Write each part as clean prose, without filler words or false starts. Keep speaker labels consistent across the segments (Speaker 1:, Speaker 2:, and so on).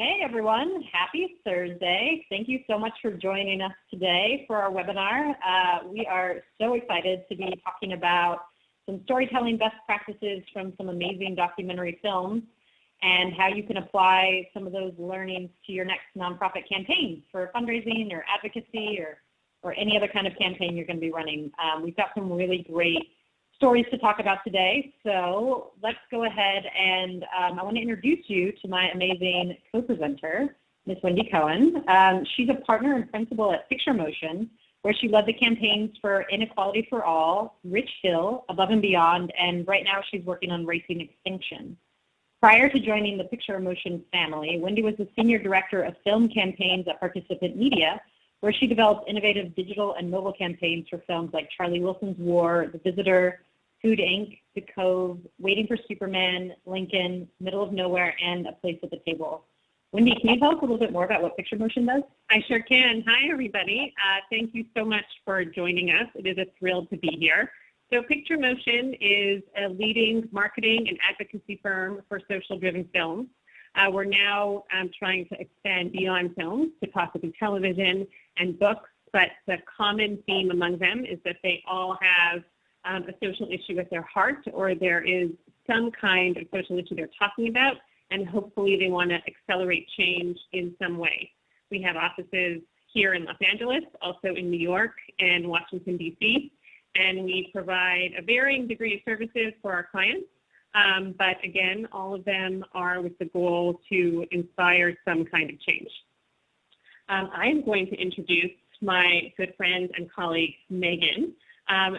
Speaker 1: Hey everyone, happy Thursday. Thank you so much for joining us today for our webinar. We are so excited to be talking about some storytelling best practices from some amazing documentary films and how you can apply some of those learnings to your next nonprofit campaign for fundraising or advocacy or any other kind of campaign you're going to be running. We've got some really great stories to talk about today. So let's go ahead and I want to introduce you to my amazing co-presenter, Ms. Wendy Cohen. She's a partner and principal at Picture Motion, where she led the campaigns for Inequality for All, Rich Hill, Above and Beyond, and right now she's working on Racing Extinction. Prior to joining the Picture Motion family, Wendy was the Senior Director of Film Campaigns at Participant Media, where she developed innovative digital and mobile campaigns for films like Charlie Wilson's War, The Visitor, Food Inc., The Cove, Waiting for Superman, Lincoln, Middle of Nowhere, and A Place at the Table. Wendy, can you tell us a little bit more about what Picture Motion does?
Speaker 2: I sure can. Hi, everybody. Thank you so much for joining us. It is a thrill to be here. So Picture Motion is a leading marketing and advocacy firm for social-driven films. We're now trying to expand beyond films to possibly television and books, but the common theme among them is that they all have a social issue at their heart, or there is some kind of social issue they're talking about, and hopefully they want to accelerate change in some way. We have offices here in Los Angeles, also in New York and Washington, D.C., and we provide a varying degree of services for our clients, but again, all of them are with the goal to inspire some kind of change. I am going to introduce my good friend and colleague, Megan.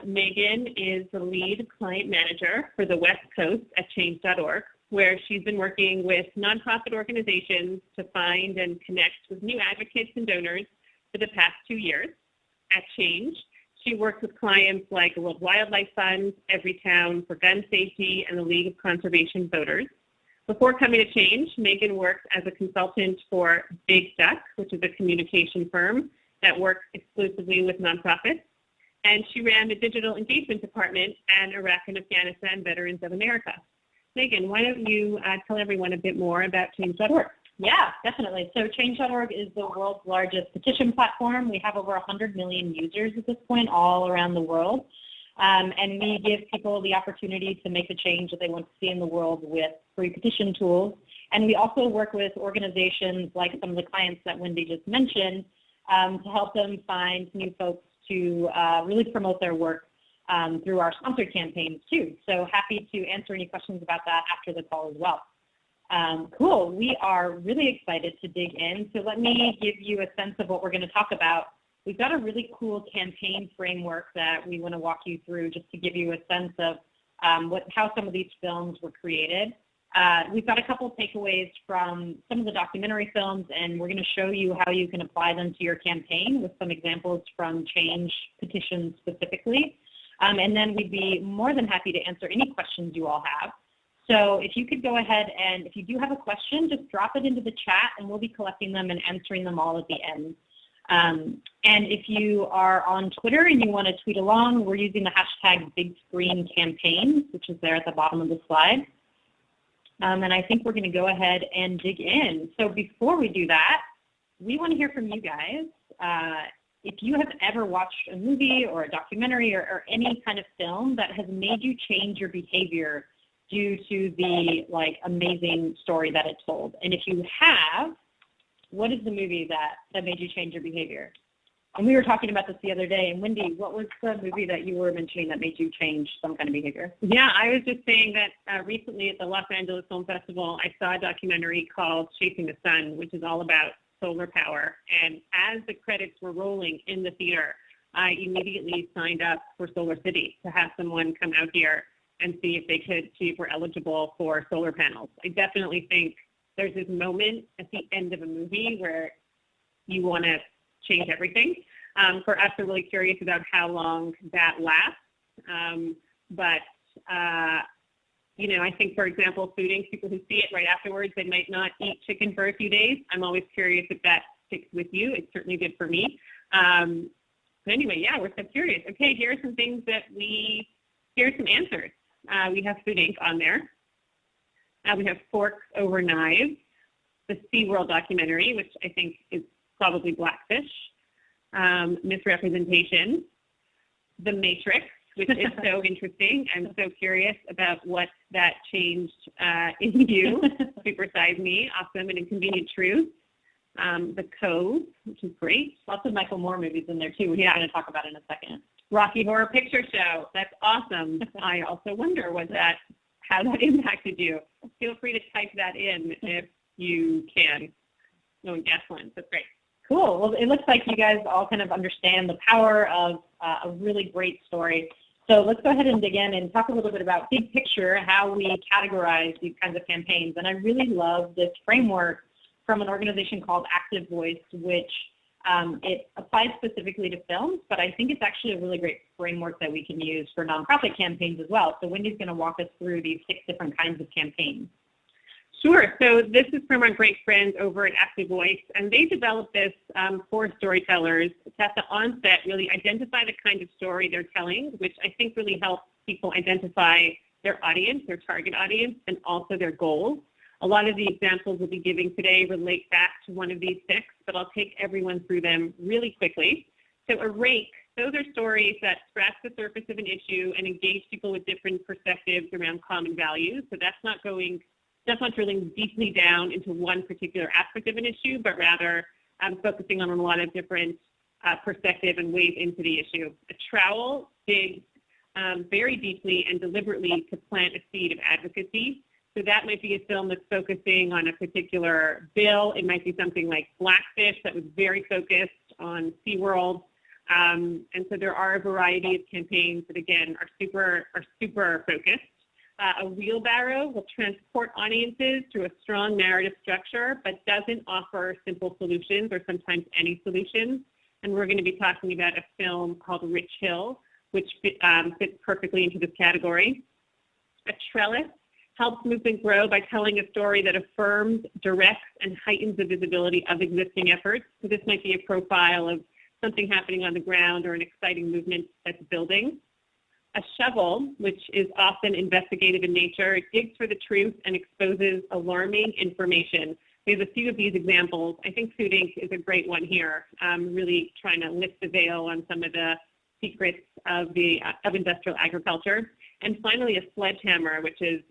Speaker 2: Megan is the lead client manager for the West Coast at Change.org, where she's been working with nonprofit organizations to find and connect with new advocates and donors for the past 2 years. At Change, she works with clients like the World Wildlife Fund, Everytown for Gun Safety, and the League of Conservation Voters. Before coming to Change, Megan worked as a consultant for Big Duck, which is a communication firm that works exclusively with nonprofits. And she ran the digital engagement department at Iraq and Afghanistan Veterans of America. Megan, why don't you tell everyone a bit more about Change.org?
Speaker 1: Yeah, definitely. So Change.org is the world's largest petition platform. We have over 100 million users at this point all around the world. And we give people the opportunity to make the change that they want to see in the world with free petition tools. And we also work with organizations like some of the clients that Wendy just mentioned to help them find new folks to really promote their work through our sponsored campaigns too. So happy to answer any questions about that after the call as well. Cool, we are really excited to dig in. So let me give you a sense of what we're going to talk about. We've got a really cool campaign framework that we want to walk you through just to give you a sense of how some of these films were created. We've got a couple takeaways from some of the documentary films, and we're going to show you how you can apply them to your campaign with some examples from Change petitions specifically. And then we'd be more than happy to answer any questions you all have. So if you could go ahead and if you do have a question, just drop it into the chat and we'll be collecting them and answering them all at the end. And if you are on Twitter and you want to tweet along, we're using the hashtag BigScreenCampaigns, which is there at the bottom of the slide. And I think we're going to go ahead and dig in. So before we do that, we want to hear from you guys. If you have ever watched a movie or a documentary or any kind of film that has made you change your behavior due to the amazing story that it told. And if you have, what is the movie that made you change your behavior? And we were talking about this the other day. And Wendy, what was the movie that you were mentioning that made you change some kind of behavior?
Speaker 2: Yeah, I was just saying that recently at the Los Angeles Film Festival, I saw a documentary called Chasing the Sun, which is all about solar power. And as the credits were rolling in the theater, I immediately signed up for Solar City to have someone come out here and see if they could see if we're eligible for solar panels. I definitely think there's this moment at the end of a movie where you want to change everything. For us, we're really curious about how long that lasts. I think, for example, Food Inc., people who see it right afterwards, they might not eat chicken for a few days. I'm always curious if that sticks with you. It certainly did for me. But anyway, yeah, we're so curious. Okay, here are some things here's some answers. We have Food Inc. on there. We have forks over knives. the SeaWorld documentary, which I think is probably Blackfish, Misrepresentation, The Matrix, which is so interesting. I'm so curious about what that changed in you. Super Size Me, awesome, and Inconvenient Truth. The Cove, which is great.
Speaker 1: Lots of Michael Moore movies in there too, which we're going to talk about in a second.
Speaker 2: Rocky Horror Picture Show, that's awesome. I also wonder how that impacted you. Feel free to type that in if you can. No one guessed one. That's great.
Speaker 1: Cool. Well, it looks like you guys all kind of understand the power of a really great story. So let's go ahead and dig in and talk a little bit about big picture, how we categorize these kinds of campaigns. And I really love this framework from an organization called Active Voice, which it applies specifically to films, but I think it's actually a really great framework that we can use for nonprofit campaigns as well. So Wendy's going to walk us through these 6 different kinds of campaigns.
Speaker 2: Sure. So this is from our great friends over at Active Voice, and they developed this for storytellers to at the onset really identify the kind of story they're telling, which I think really helps people identify their audience, their target audience, and also their goals. A lot of the examples we'll be giving today relate back to one of these 6, but I'll take everyone through them really quickly. So a rake, those are stories that scratch the surface of an issue and engage people with different perspectives around common values. So that's not drilling deeply down into one particular aspect of an issue, but rather focusing on a lot of different perspective and ways into the issue. A trowel digs very deeply and deliberately to plant a seed of advocacy. So that might be a film that's focusing on a particular bill. It might be something like Blackfish that was very focused on SeaWorld. And so there are a variety of campaigns that, again, are super focused. A wheelbarrow will transport audiences through a strong narrative structure, but doesn't offer simple solutions or sometimes any solutions. And we're going to be talking about a film called Rich Hill, which fits perfectly into this category. A trellis helps movement grow by telling a story that affirms, directs, and heightens the visibility of existing efforts. So this might be a profile of something happening on the ground or an exciting movement that's building. A shovel, which is often investigative in nature, it digs for the truth and exposes alarming information. We have a few of these examples. I think Food Inc. is a great one here, really trying to lift the veil on some of the secrets of industrial agriculture. And finally, a sledgehammer, which is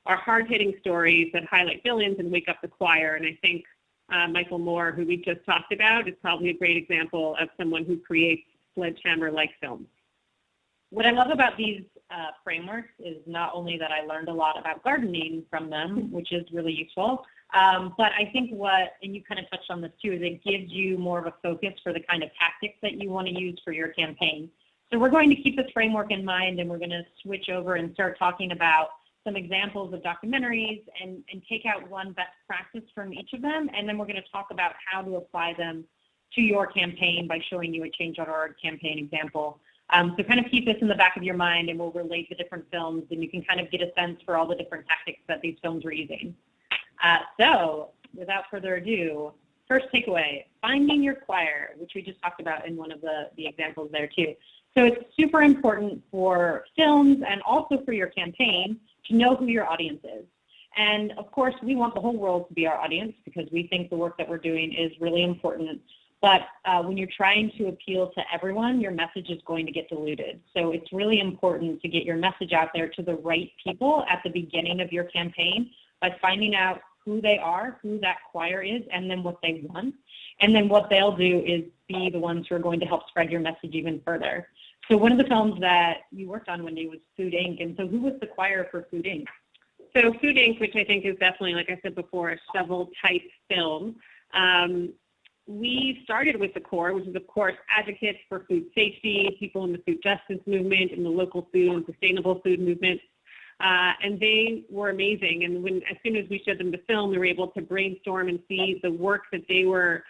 Speaker 2: our hard-hitting stories that highlight villains and wake up the choir. And I think Michael Moore, who we just talked about, is probably a great example of someone who creates sledgehammer-like films.
Speaker 1: What I love about these frameworks is not only that I learned a lot about gardening from them, which is really useful, but I think and you kind of touched on this too, is it gives you more of a focus for the kind of tactics that you want to use for your campaign. So we're going to keep this framework in mind, and we're going to switch over and start talking about some examples of documentaries and take out one best practice from each of them, and then we're going to talk about how to apply them to your campaign by showing you a Change.org campaign example. So kind of keep this in the back of your mind, and we'll relate the different films, and you can kind of get a sense for all the different tactics that these films are using. So without further ado, first takeaway, finding your choir, which we just talked about in one of the examples there too. So it's super important for films and also for your campaign to know who your audience is. And of course, we want the whole world to be our audience because we think the work that we're doing is really important. But when you're trying to appeal to everyone, your message is going to get diluted. So it's really important to get your message out there to the right people at the beginning of your campaign by finding out who they are, who that choir is, and then what they want. And then what they'll do is be the ones who are going to help spread your message even further. So one of the films that you worked on, Wendy, was Food Inc. And so who was the choir for Food Inc.?
Speaker 2: So Food Inc., which I think is definitely, like I said before, a shovel-type film. We started with the core, which is, of course, advocates for food safety, people in the food justice movement, and the local food and sustainable food movement. And they were amazing. And as soon as we showed them the film, we were able to brainstorm and see the work that they were,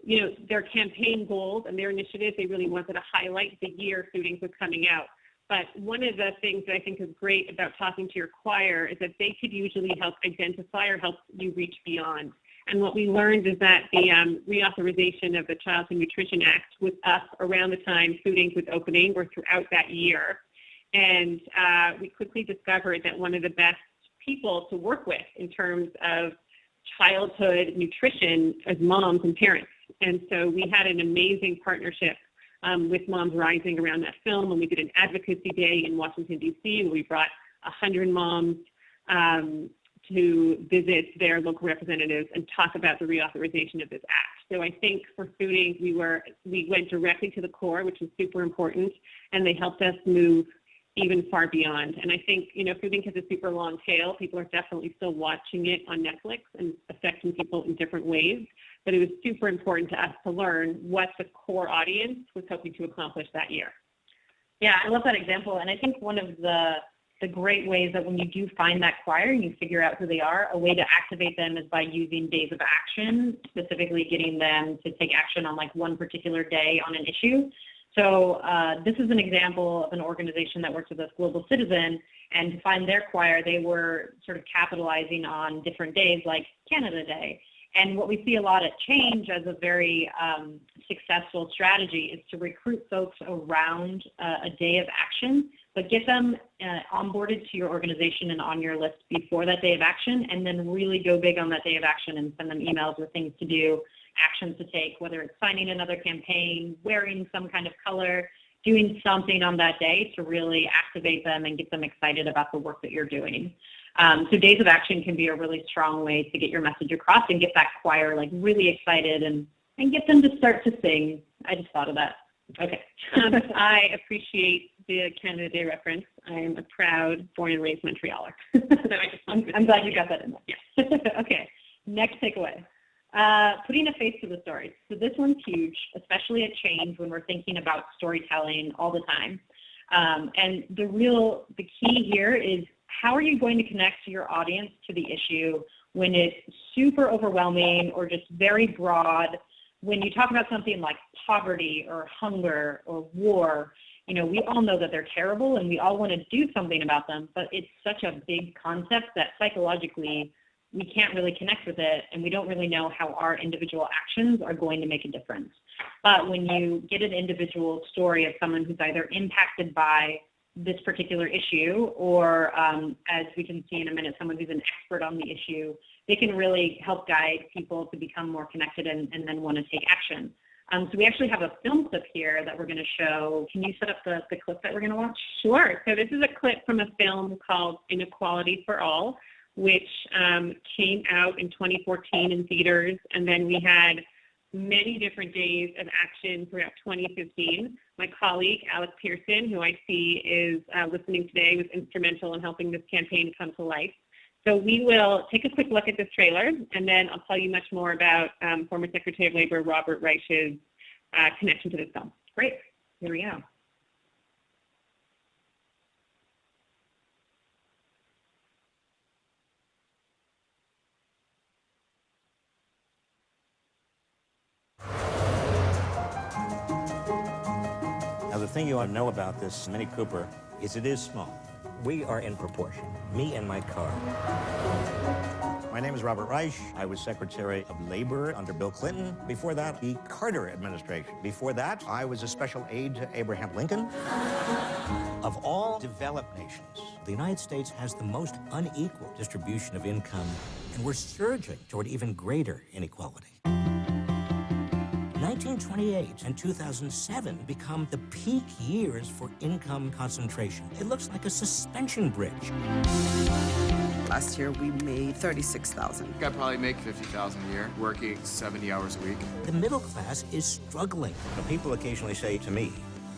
Speaker 2: their campaign goals and their initiatives. They really wanted to highlight the year Food Inc. was coming out. But one of the things that I think is great about talking to your choir is that they could usually help identify or help you reach beyond. And what we learned is that the reauthorization of the Childhood Nutrition Act was up around the time Food Inc. was opening or throughout that year. And we quickly discovered that one of the best people to work with in terms of childhood nutrition as moms and parents. And so we had an amazing partnership with Moms Rising around that film, and we did an advocacy day in Washington, D.C., where we brought 100 moms to visit their local representatives and talk about the reauthorization of this act. So I think for Food Inc., we went directly to the core, which is super important, and they helped us move even far beyond. And I think, Food Inc. has a super long tail. People are definitely still watching it on Netflix and affecting people in different ways. But it was super important to us to learn what the core audience was hoping to accomplish that year.
Speaker 1: Yeah, I love that example. And I think one of the great ways that when you do find that choir and you figure out who they are, a way to activate them is by using days of action, specifically getting them to take action on like one particular day on an issue. So this is an example of an organization that works with us, Global Citizen, and to find their choir, they were sort of capitalizing on different days like Canada Day. And what we see a lot at Change as a very successful strategy is to recruit folks around a day of action, but get them onboarded to your organization and on your list before that day of action, and then really go big on that day of action and send them emails with things to do, actions to take, whether it's signing another campaign, wearing some kind of color, doing something on that day to really activate them and get them excited about the work that you're doing. So days of action can be a really strong way to get your message across and get that choir like really excited and get them to start to sing. I just thought of that. Okay.
Speaker 2: I appreciate the Canada Day reference. I am a proud born and raised Montrealer.
Speaker 1: I'm glad you got that in there.
Speaker 2: Yeah.
Speaker 1: Okay. Next takeaway. Putting a face to the story. So this one's huge, especially at Change when we're thinking about storytelling all the time. And the key here is, how are you going to connect your audience to the issue when it's super overwhelming or just very broad? When you talk about something like poverty or hunger or war, we all know that they're terrible and we all want to do something about them, but it's such a big concept that psychologically we can't really connect with it, and we don't really know how our individual actions are going to make a difference. But when you get an individual story of someone who's either impacted by this particular issue or, as we can see in a minute, someone who's an expert on the issue, they can really help guide people to become more connected and then want to take action. So we actually have a film clip here that we're going to show. Can you set up the clip that we're going to watch?
Speaker 2: Sure. So this is a clip from a film called Inequality for All, which came out in 2014 in theaters, and then we had many different days of action throughout 2015. My colleague, Alex Pearson, who I see is listening today, was instrumental in helping this campaign come to life. So we will take a quick look at this trailer, and then I'll tell you much more about former Secretary of Labor Robert Reich's connection to this film.
Speaker 1: Great. Here we go.
Speaker 3: Now, the thing you ought to know about this Mini Cooper is it is small. We are in proportion, me and my car. My name is Robert Reich. I was Secretary of Labor under Bill Clinton. Before that, the Carter administration. Before that, I was a special aide to Abraham Lincoln. Of all developed nations, the United States has the most unequal distribution of income, and we're surging toward even greater inequality. 1928 and 2007 become the peak years for income concentration. It looks like a suspension bridge.
Speaker 4: Last year, we made $36,000.
Speaker 5: I probably make $50,000 a year, working 70 hours a week.
Speaker 3: The middle class is struggling. Now, people occasionally say to me,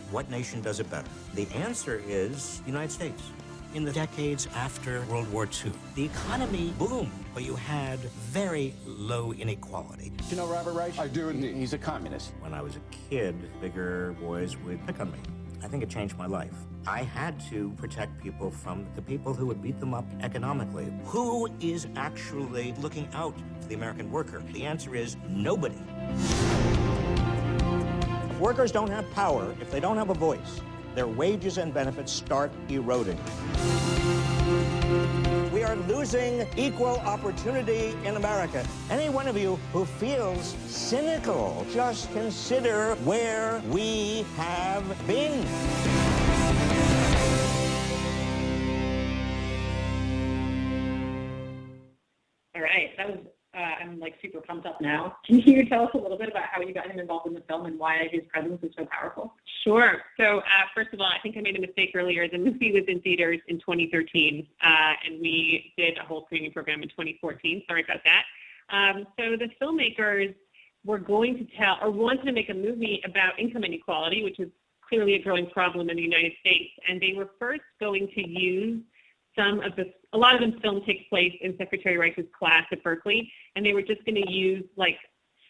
Speaker 3: what nation does it better? The answer is the United States. In the decades after World War II, the economy boomed, but you had very low inequality.
Speaker 6: Do you know Robert Reich? I do indeed. He's a communist.
Speaker 3: When I was a kid, bigger boys would pick on me. I think it changed my life. I had to protect people from the people who would beat them up economically. Who is actually looking out for the American worker? The answer is nobody. Workers don't have power if they don't have a voice. Their wages and benefits start eroding. We are losing equal opportunity in America. Any one of you who feels cynical, just consider where we have been.
Speaker 1: All right, that was like super pumped up now. Can you tell us a little bit about how you got him involved in the film and why his presence is so powerful?
Speaker 2: Sure. So first of all, I think I made a mistake earlier. The movie was in theaters in 2013, and we did a whole screening program in 2014. Sorry about that. So the filmmakers were going to tell, or wanted to make a movie about income inequality, which is clearly a growing problem in the United States. And they were first going to use a lot of the film takes place in Secretary Rice's class at Berkeley, and they were just going to use like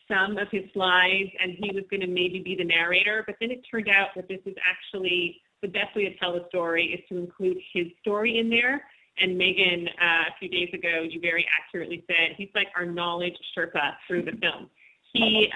Speaker 2: some of his slides, and he was going to maybe be the narrator. But then it turned out that this is actually the best way to tell a story is to include his story in there. And Megan, a few days ago, you very accurately said he's like our knowledge Sherpa through the film. He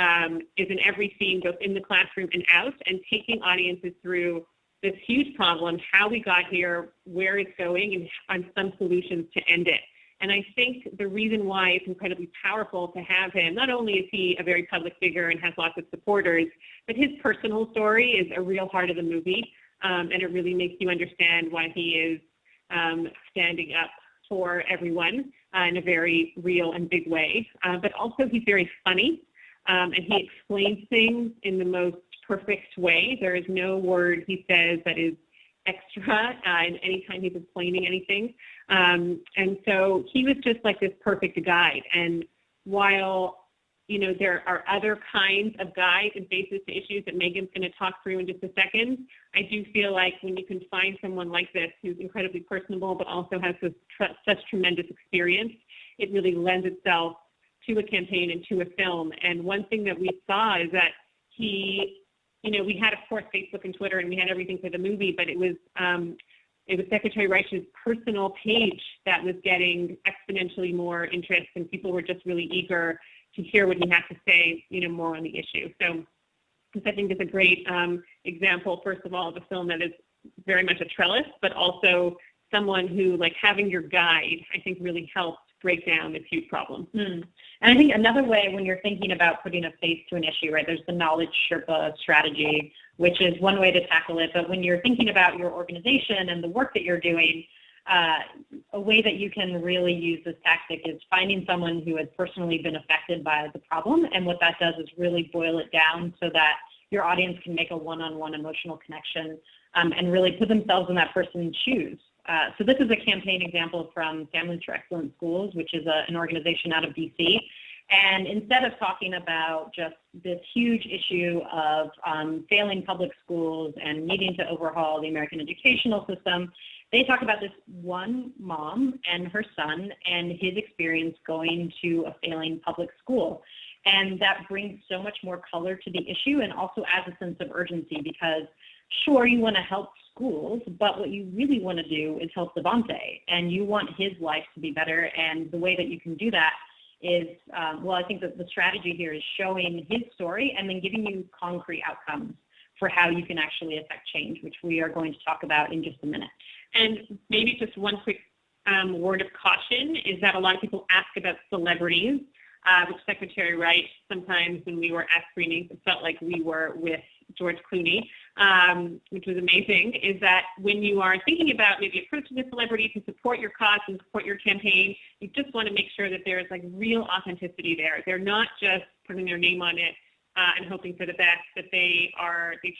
Speaker 2: is in every scene, both in the classroom and out, and taking audiences through this huge problem, how we got here, where it's going, and on some solutions to end it. And I think the reason why it's incredibly powerful to have him, not only is he a very public figure and has lots of supporters, but his personal story is a real heart of the movie, and it really makes you understand why he is standing up for everyone in a very real and big way. But also he's very funny, and he explains things in the most perfect way. There is no word he says that is extra in any time he's explaining anything. And so he was just like this perfect guide. And while, you know, there are other kinds of guides and faces to issues that Megan's going to talk through in just a second, I do feel like when you can find someone like this who's incredibly personable but also has such tremendous experience, it really lends itself to a campaign and to a film. And one thing that we saw is that we had, of course, Facebook and Twitter, and we had everything for the movie, but it was Secretary Rice's personal page that was getting exponentially more interest, and people were just really eager to hear what he had to say, more on the issue. So this, I think, is a great example, first of all, of a film that is very much a trellis, but also someone who, like, having your guide, I think, really helps break down this huge problem.
Speaker 1: And I think another way, when you're thinking about putting a face to an issue, right, there's the knowledge Sherpa strategy, which is one way to tackle it. But when you're thinking about your organization and the work that you're doing, a way that you can really use this tactic is finding someone who has personally been affected by the problem. And what that does is really boil it down so that your audience can make a one-on-one emotional connection and really put themselves in that person's shoes. So this is a campaign example from Families for Excellent Schools, which is an organization out of DC. And instead of talking about just this huge issue of failing public schools and needing to overhaul the American educational system, they talk about this one mom and her son and his experience going to a failing public school. And that brings so much more color to the issue and also adds a sense of urgency because, sure, you want to help schools, but what you really want to do is help Devontae, and you want his life to be better. And the way that you can do that is, I think that the strategy here is showing his story and then giving you concrete outcomes for how you can actually affect change, which we are going to talk about in just a minute.
Speaker 2: And maybe just one quick word of caution is that a lot of people ask about celebrities, which Secretary Rice, sometimes when we were at screenings, it felt like we were with George Clooney, which was amazing, is that when you are thinking about maybe approaching a celebrity to support your cause and support your campaign, you just want to make sure that there's like real authenticity there. They're not just putting their name on it and hoping for the best, that they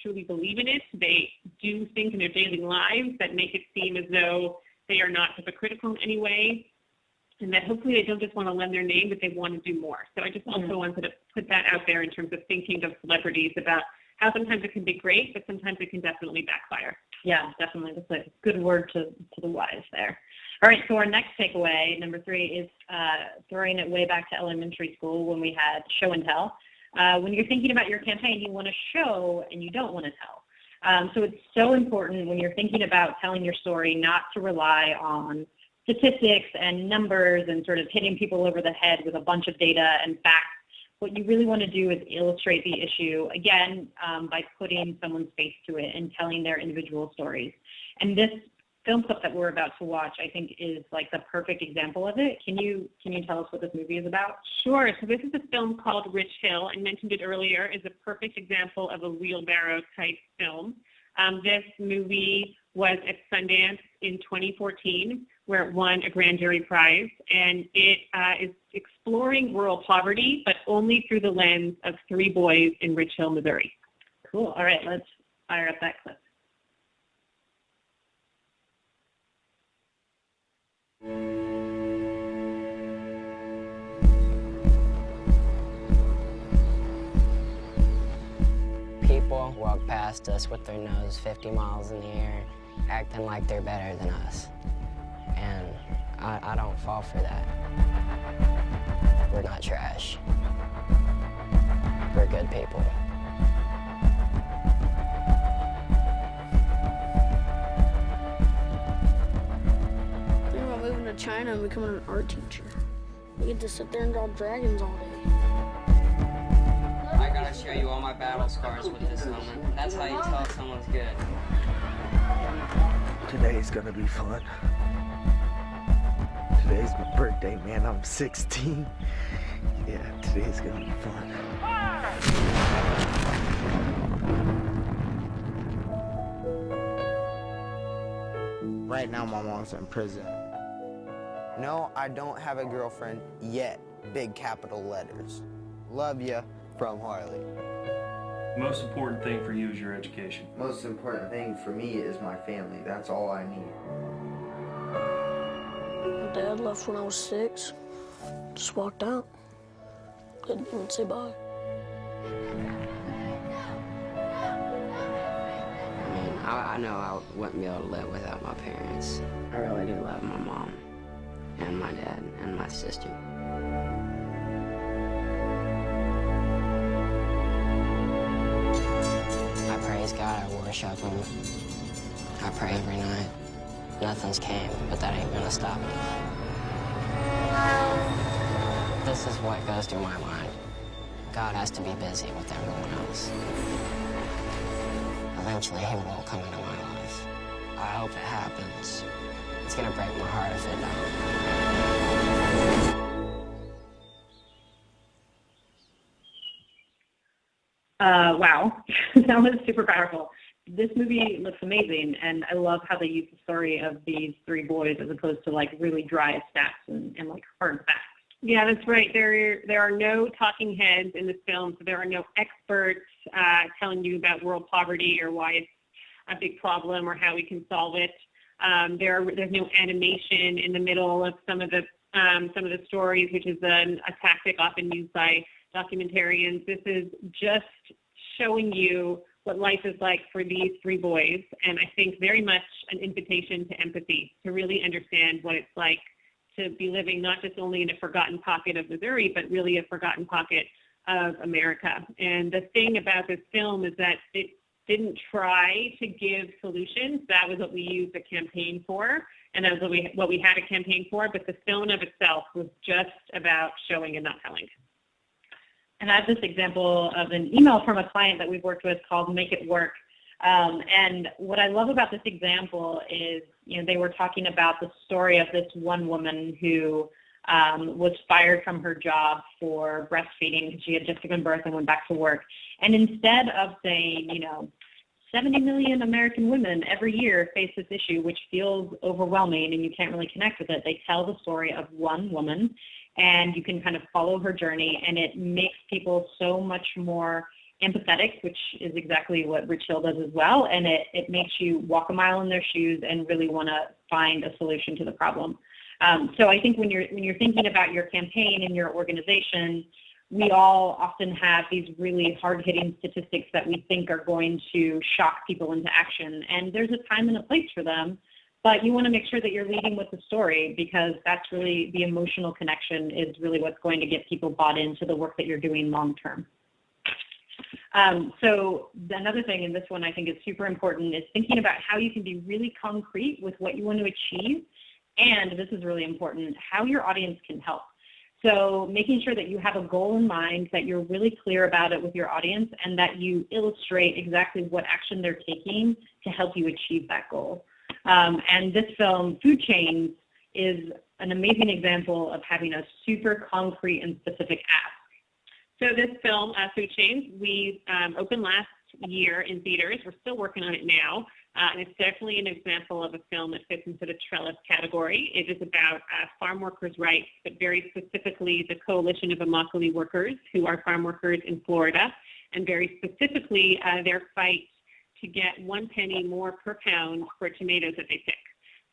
Speaker 2: truly believe in it. They do things in their daily lives that make it seem as though they are not hypocritical in any way, and that hopefully they don't just want to lend their name, but they want to do more. So I just also wanted to put that out there in terms of thinking of celebrities about how sometimes it can be great, but sometimes it can definitely backfire.
Speaker 1: Yeah, definitely. That's a good word to the wise there. All right, so our next takeaway, number 3, is throwing it way back to elementary school when we had show and tell. When you're thinking about your campaign, you want to show and you don't want to tell. So it's so important when you're thinking about telling your story not to rely on statistics and numbers and sort of hitting people over the head with a bunch of data and facts. What you really want to do is illustrate the issue, again, by putting someone's face to it and telling their individual stories. And this film clip that we're about to watch, I think, is like the perfect example of it. Can you tell us what this movie is about?
Speaker 2: Sure. So this is a film called Rich Hill. I mentioned it earlier, is a perfect example of a wheelbarrow type film. This movie was at Sundance in 2014, where it won a grand jury prize, and it is exploring rural poverty, but only through the lens of 3 boys in Rich Hill, Missouri.
Speaker 1: Cool. All right, let's fire up that clip.
Speaker 7: People walk past us with their nose 50 miles in the air, acting like they're better than us. And I don't fall for that. We're not trash. We're good people.
Speaker 8: Think about moving to China and becoming an art teacher. We get to sit there and draw dragons all day.
Speaker 7: I gotta show you all my battle scars with this helmet. That's how you tell someone's good.
Speaker 9: Today's gonna be fun. Today's my birthday, man. I'm 16. Yeah, today's gonna be fun.
Speaker 10: Right now, my mom's in prison. No, I don't have a girlfriend yet. Big capital letters. Love ya, from Harley.
Speaker 11: Most important thing for you is your education.
Speaker 10: Most important thing for me is my family. That's all I need.
Speaker 8: My dad left when I was 6. Just walked out. Didn't even say bye.
Speaker 7: I know I wouldn't be able to live without my parents. I really do love my mom and my dad and my sister. I praise God, I worship Him. I pray every night. Nothing's came, but that ain't gonna stop me. This is what goes through my mind. God has to be busy with everyone else. Eventually, He won't come into my life. I hope it happens. It's gonna break my heart if it don't.
Speaker 1: Wow, that was super powerful. This movie looks amazing, and I love how they use the story of these 3 boys as opposed to like really dry stats and like hard facts.
Speaker 2: Yeah, that's right. There are no talking heads in this film, so there are no experts telling you about world poverty or why it's a big problem or how we can solve it. There's no animation in the middle of some of the stories, which is a tactic often used by documentarians. This is just showing you what life is like for these 3 boys, and I think very much an invitation to empathy, to really understand what it's like to be living not just only in a forgotten pocket of Missouri, but really a forgotten pocket of America. And the thing about this film is that it didn't try to give solutions. That was what we used a campaign for, and that was what we had a campaign for, but the film of itself was just about showing and not telling.
Speaker 1: And I have this example of an email from a client that we've worked with called Make It Work. And what I love about this example is, they were talking about the story of this one woman who was fired from her job for breastfeeding because she had just given birth and went back to work. And instead of saying, 70 million American women every year face this issue, which feels overwhelming and you can't really connect with it, they tell the story of one woman, and you can kind of follow her journey, and it makes people so much more empathetic, which is exactly what Rich Hill does as well, and it makes you walk a mile in their shoes and really want to find a solution to the problem. So I think when you're thinking about your campaign and your organization, we all often have these really hard-hitting statistics that we think are going to shock people into action, and there's a time and a place for them, but you want to make sure that you're leading with the story, because that's really the emotional connection is really what's going to get people bought into the work that you're doing long-term. So another thing, and this one I think is super important, is thinking about how you can be really concrete with what you want to achieve, and this is really important, how your audience can help. So making sure that you have a goal in mind, that you're really clear about it with your audience, and that you illustrate exactly what action they're taking to help you achieve that goal. And this film, Food Chains, is an amazing example of having a super concrete and specific ask.
Speaker 2: So this film, Food Chains, we opened last year in theaters. We're still working on it now, And it's definitely an example of a film that fits into the Trellis category. It is about farm workers' rights, but very specifically the Coalition of Immokalee Workers, who are farm workers in Florida, and very specifically their fight to get 1 penny more per pound for tomatoes that they pick.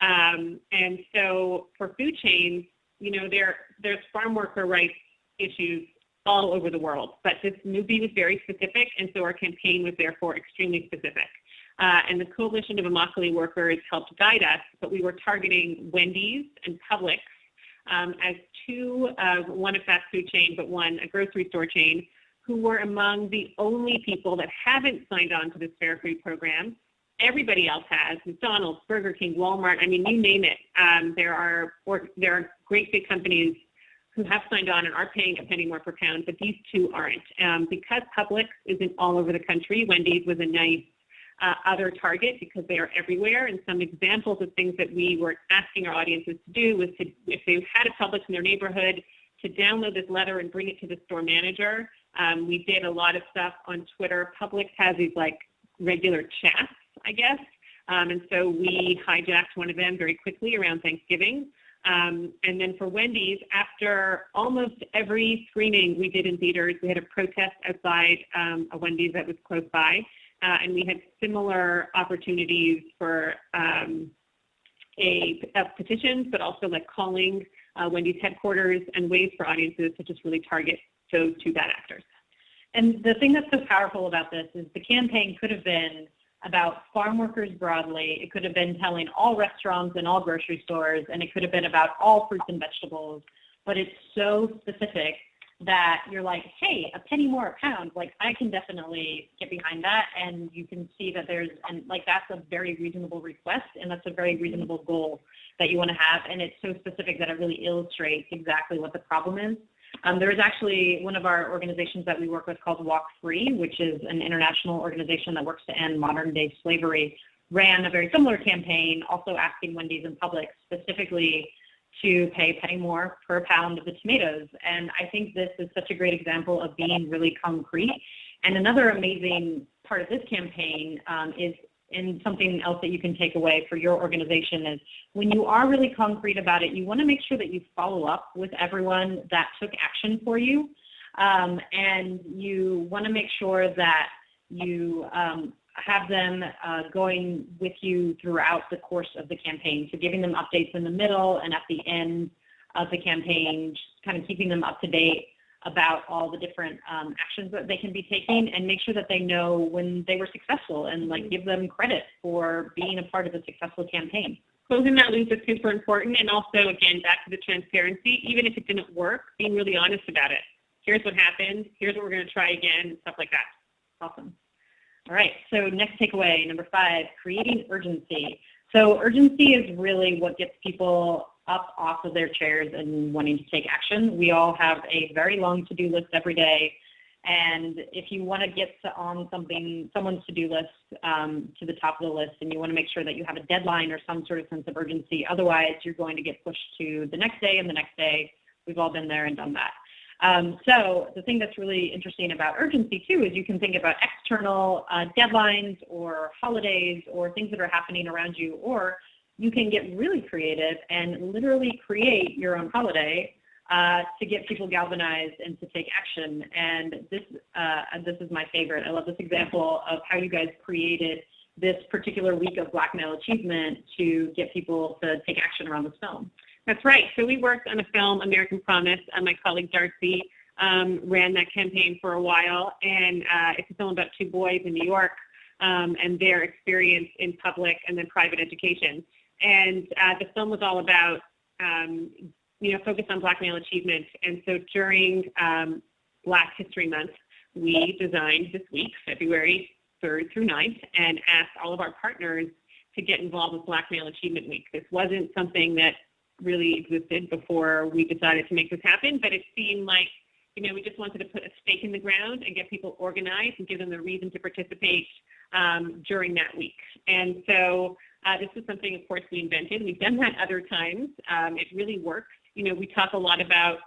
Speaker 2: And so for food chains, there's farm worker rights issues all over the world, but this movie was very specific, and so our campaign was therefore extremely specific. And the Coalition of Immokalee Workers helped guide us, but we were targeting Wendy's and Publix as two, one a fast food chain, but one a grocery store chain, who were among the only people that haven't signed on to this Fair Food program. Everybody else has, McDonald's, Burger King, Walmart, I mean, you name it. There are great big companies who have signed on and are paying a penny more per pound, but these two aren't. Because Publix isn't all over the country, Wendy's was a nice other target because they are everywhere. And some examples of things that we were asking our audiences to do was to, if they had a Publix in their neighborhood, to download this letter and bring it to the store manager. We did a lot of stuff on Twitter. Publix has these like regular chats, I guess. And so we hijacked one of them very quickly around Thanksgiving. And then for Wendy's, after almost every screening we did in theaters, we had a protest outside a Wendy's that was close by. And we had similar opportunities for petitions, but also like calling Wendy's headquarters and ways for audiences to just really target those two bad actors.
Speaker 1: And the thing that's so powerful about this is the campaign could have been about farm workers broadly. It could have been telling all restaurants and all grocery stores, and it could have been about all fruits and vegetables. But it's so specific that you're like, hey, a penny more a pound, like I can definitely get behind that. And you can see that that's a very reasonable request, and that's a very reasonable goal that you want to have. And it's so specific that it really illustrates exactly what the problem is. There is actually one of our organizations that we work with called Walk Free, which is an international organization that works to end modern day slavery, ran a very similar campaign, also asking Wendy's and Publix specifically to pay a penny more per pound of the tomatoes. And I think this is such a great example of being really concrete. And another amazing part of this campaign is, and something else that you can take away for your organization, is when you are really concrete about it, you want to make sure that you follow up with everyone that took action for you. And you want to make sure that you have them going with you throughout the course of the campaign. So giving them updates in the middle and at the end of the campaign, just kind of keeping them up to date about all the different actions that they can be taking, and make sure that they know when they were successful, and like give them credit for being a part of a successful campaign.
Speaker 2: Closing that loop is super important. And also, again, back to the transparency, even if it didn't work, being really honest about it. Here's what happened. Here's what we're going to try again, stuff like that.
Speaker 1: Awesome. All right, so next takeaway, number 5, creating urgency. So urgency is really what gets people up off of their chairs and wanting to take action. We all have a very long to-do list every day, and if you want to get on someone's to-do list to the top of the list, and you want to make sure that you have a deadline or some sort of sense of urgency, otherwise you're going to get pushed to the next day and the next day. We've all been there and done that. So the thing that's really interesting about urgency too is you can think about external deadlines or holidays or things that are happening around you, or you can get really creative and literally create your own holiday to get people galvanized and to take action. And this is my favorite. I love this example of how you guys created this particular week of Black Male Achievement to get people to take action around this film.
Speaker 2: That's right. So we worked on a film, American Promise. My colleague Darcy ran that campaign for a while, and it's a film about 2 boys in New York and their experience in public and then private education. And the film was all about, focused on Black male achievement. And so during Black History Month, we designed this week, February 3rd through 9th, and asked all of our partners to get involved with Black Male Achievement Week. This wasn't something that really existed before we decided to make this happen, but it seemed like, we just wanted to put a stake in the ground and get people organized and give them the reason to participate during that week. And so this is something, of course, we invented. We've done that other times. It really works. We talk a lot about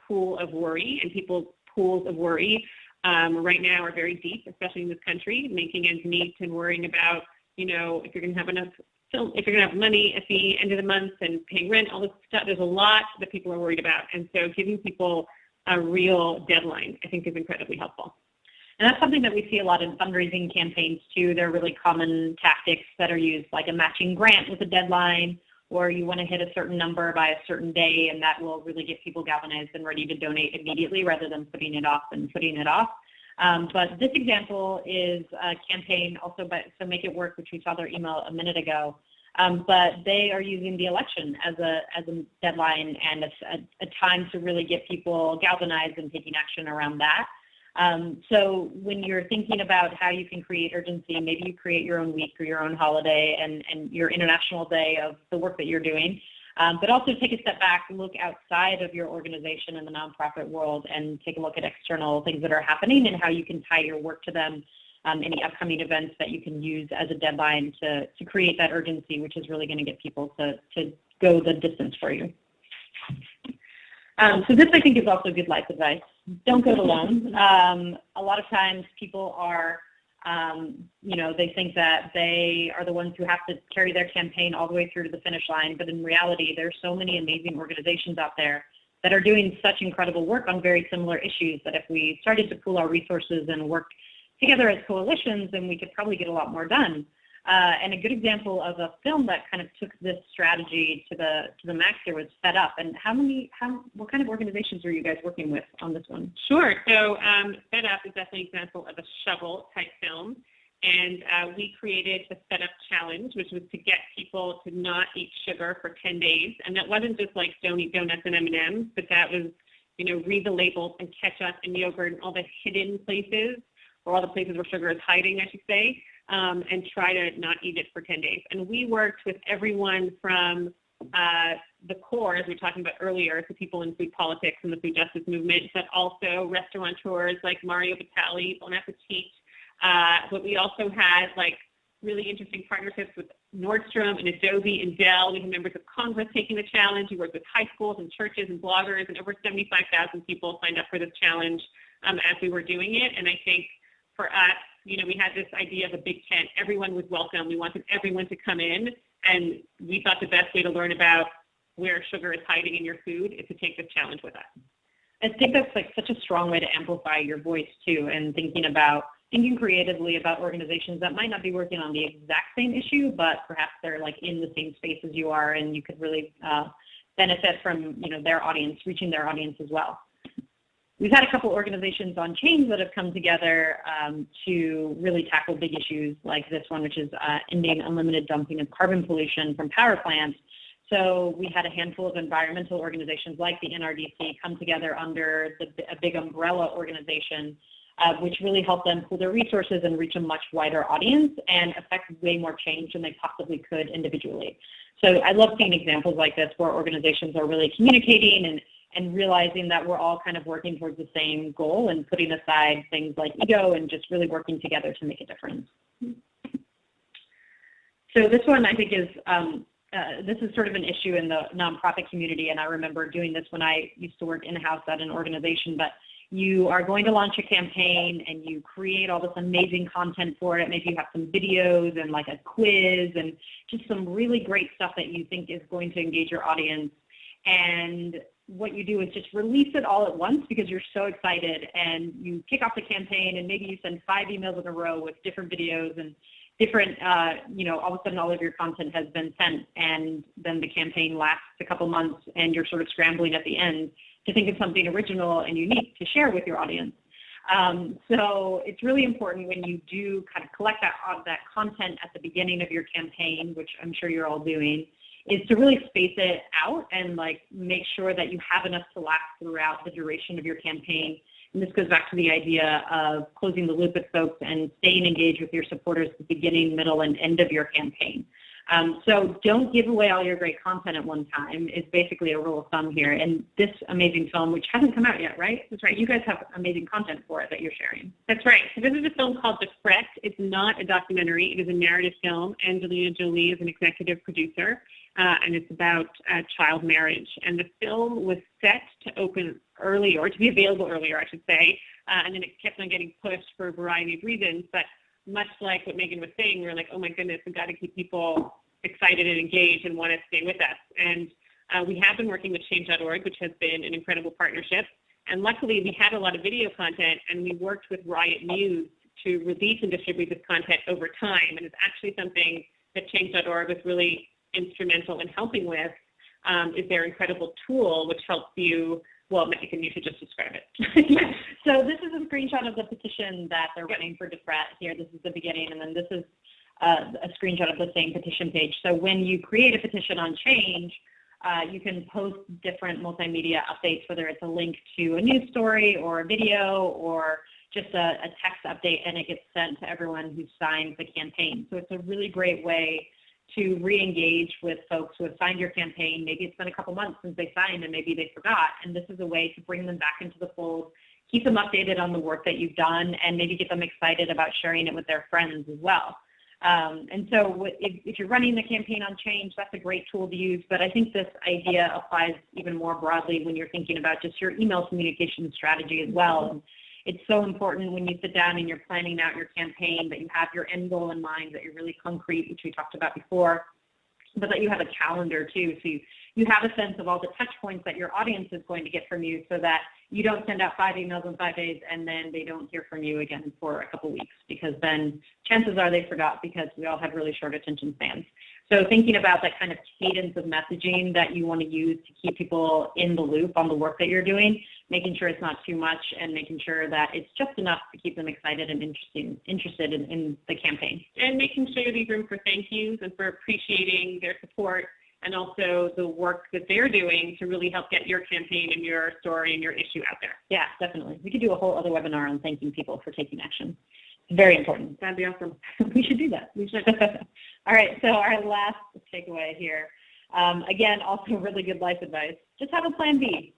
Speaker 2: pool of worry, and people's pools of worry right now are very deep, especially in this country, making ends meet and worrying about if you're going to have enough film, if you're going to have money at the end of the month and paying rent, all this stuff, there's a lot that people are worried about. And so giving people a real deadline, I think, is incredibly helpful.
Speaker 1: And that's something that we see a lot in fundraising campaigns too. They're really common tactics that are used, like a matching grant with a deadline, or you want to hit a certain number by a certain day, and that will really get people galvanized and ready to donate immediately rather than putting it off. But this example is a campaign also by So Make It Work, which we saw their email a minute ago. But they are using the election as a deadline and a time to really get people galvanized and taking action around that. So when you're thinking about how you can create urgency, maybe you create your own week or your own holiday and your international day of the work that you're doing. But also take a step back, look outside of your organization in the nonprofit world and take a look at external things that are happening and how you can tie your work to them, any upcoming events that you can use as a deadline to create that urgency, which is really going to get people to go the distance for you. So this, I think, is also good life advice. Don't go it alone. A lot of times people are, they think that they are the ones who have to carry their campaign all the way through to the finish line. But in reality, there's so many amazing organizations out there that are doing such incredible work on very similar issues that if we started to pool our resources and work together as coalitions, then we could probably get a lot more done. And a good example of a film that kind of took this strategy to the max here was Fed Up. And what kind of organizations are you guys working with on this one?
Speaker 2: Sure. So Fed Up is definitely an example of a shovel type film. And we created a Fed Up challenge, which was to get people to not eat sugar for 10 days. And that wasn't just like don't eat donuts and M&Ms, but that was, read the labels and ketchup and yogurt and all the hidden places, or all the places where sugar is hiding, I should say. And try to not eat it for 10 days. And we worked with everyone from the core, as we were talking about earlier, so people in food politics and the food justice movement, but also restaurateurs like Mario Batali, Bon Appetit. But we also had really interesting partnerships with Nordstrom and Adobe and Dell. We had members of Congress taking the challenge. We worked with high schools and churches and bloggers, and over 75,000 people signed up for this challenge as we were doing it. And I think for us, we had this idea of a big tent. Everyone was welcome. We wanted everyone to come in, and we thought the best way to learn about where sugar is hiding in your food is to take this challenge with us.
Speaker 1: I think that's such a strong way to amplify your voice too, and thinking creatively about organizations that might not be working on the exact same issue, but perhaps they're in the same space as you are, and you could really benefit from their audience, reaching their audience as well. We've had a couple organizations on Change that have come together to really tackle big issues like this one, which is ending unlimited dumping of carbon pollution from power plants. So we had a handful of environmental organizations like the NRDC come together under a big umbrella organization, which really helped them pool their resources and reach a much wider audience and affect way more change than they possibly could individually. So I love seeing examples like this where organizations are really communicating and realizing that we're all kind of working towards the same goal and putting aside things like ego and just really working together to make a difference. So this one I think is, this is sort of an issue in the nonprofit community, and I remember doing this when I used to work in-house at an organization, but you are going to launch a campaign and you create all this amazing content for it. Maybe you have some videos and a quiz and just some really great stuff that you think is going to engage your audience. And what you do is just release it all at once because you're so excited, and you kick off the campaign and maybe you send 5 emails in a row with different videos and different, all of a sudden all of your content has been sent, and then the campaign lasts a couple months and you're sort of scrambling at the end to think of something original and unique to share with your audience. So it's really important when you do kind of collect that content at the beginning of your campaign, which I'm sure you're all doing, is to really space it out and make sure that you have enough to last throughout the duration of your campaign. And this goes back to the idea of closing the loop with folks and staying engaged with your supporters at the beginning, middle, and end of your campaign. So don't give away all your great content at one time is basically a rule of thumb here. And this amazing film, which hasn't come out yet, right? That's right. You guys have amazing content for it that you're sharing.
Speaker 2: That's right. So this is a film called The Threat. It's not a documentary. It is a narrative film. Angelina Jolie is an executive producer. And it's about child marriage. And the film was set to open early, or to be available earlier, I should say, and then it kept on getting pushed for a variety of reasons. But much like what Megan was saying, we were like, oh my goodness, we've got to keep people excited and engaged and want to stay with us. And we have been working with Change.org, which has been an incredible partnership. And luckily, we had a lot of video content, and we worked with Riot News to release and distribute this content over time. And it's actually something that Change.org was really instrumental in helping with, is their incredible tool, which helps you, well, Megan, you should just describe it.
Speaker 1: So this is a screenshot of the petition that they're running for DeFrat here. This is the beginning, and then this is a screenshot of the same petition page. So when you create a petition on Change, you can post different multimedia updates, whether it's a link to a news story or a video or just a text update, and it gets sent to everyone who signs the campaign. So it's a really great way to re-engage with folks who have signed your campaign. Maybe it's been a couple months since they signed and maybe they forgot, and this is a way to bring them back into the fold, keep them updated on the work that you've done, and maybe get them excited about sharing it with their friends as well. And so if you're running the campaign on Change, that's a great tool to use, but I think this idea applies even more broadly when you're thinking about just your email communication strategy as well. And it's so important when you sit down and you're planning out your campaign that you have your end goal in mind, that you're really concrete, which we talked about before, but that you have a calendar too. So you have a sense of all the touch points that your audience is going to get from you, so that you don't send out 5 emails in 5 days and then they don't hear from you again for a couple weeks, because then chances are they forgot, because we all have really short attention spans. So thinking about that kind of cadence of messaging that you want to use to keep people in the loop on the work that you're doing, making sure it's not too much and making sure that it's just enough to keep them excited and interested in the campaign.
Speaker 2: And making sure you leave room for thank yous and for appreciating their support, and also the work that they're doing to really help get your campaign and your story and your issue out there.
Speaker 1: Yeah, definitely. We could do a whole other webinar on thanking people for taking action. It's very important.
Speaker 2: That'd be awesome.
Speaker 1: We should do that. We should. All right, so our last takeaway here, again, also really good life advice. Just have a plan B.